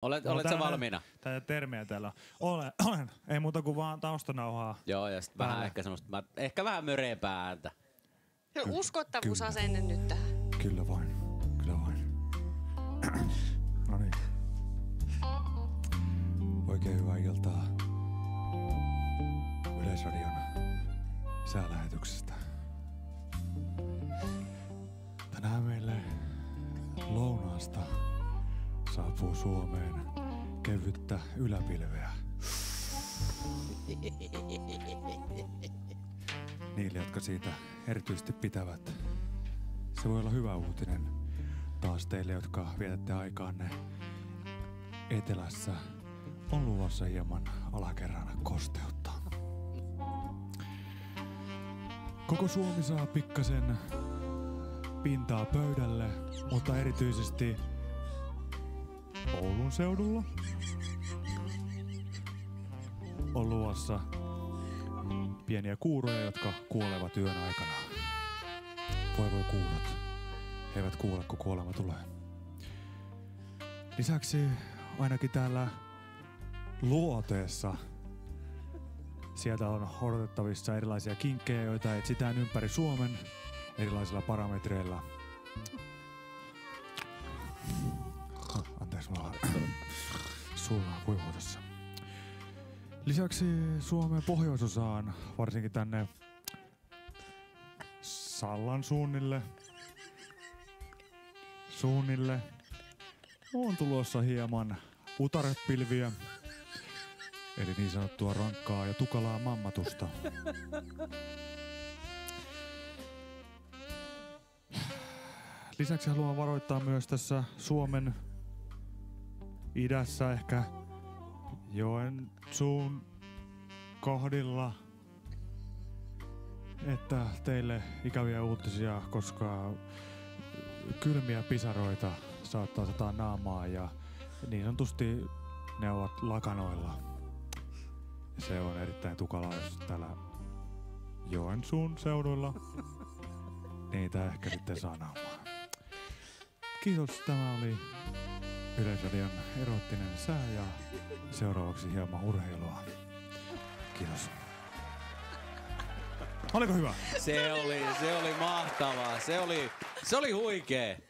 Olet sä valmiina? Tätä termiä täällä. Olen. Ei muuta kuin vaan taustanauhaa. Joo, ja sitten vähän ehkä semmoista, ehkä möreämpää ääntä. Uskottavuusasenne nyt tähän. Kyllä vain. No niin. Oikein hyvää iltaa Yleisradion säälähetyksestä. Tänään meille lounaasta saapuu Suomeen kevyttä yläpilveä. Niille, jotka siitä erityisesti pitävät. Se voi olla hyvä uutinen taas teille, jotka vietätte aikaanne etelässä. On luvassa hieman alakerran kosteutta. Koko Suomi saa pikkasen pintaa pöydälle, mutta erityisesti Oulun seudulla on luvassa pieniä kuuroja, jotka kuolevat yön aikana. Voi kuurot. He eivät kuule, kun kuolema tulee. Lisäksi ainakin täällä Luoteessa sieltä on odotettavissa erilaisia kinkkejä, joita etsitään ympäri Suomen erilaisilla parametreilla. Anteeksi, mulla sulla on kuivuu tässä. Lisäksi Suomen pohjoisosaan, varsinkin tänne Sallan suunnille on tulossa hieman utarepilviä, eli niin sanottua rankkaa ja tukalaa mammatusta. Lisäksi haluan varoittaa myös tässä Suomen idässä ehkä Joensuun kohdilla, että teille ikäviä uutisia, koska kylmiä pisaroita saattaa sataa naamaa ja niin sanotusti ne ovat lakanoilla. Ja se on erittäin tukalaa, jos täällä Joensuun seuduilla niitä ehkä sitten saa naamaa. Kiitos, tämä oli Yleisradion erottinen sää ja seuraavaksi hieman urheilua. Kiitos. Oliko hyvä? Se oli mahtavaa. Se oli huikee.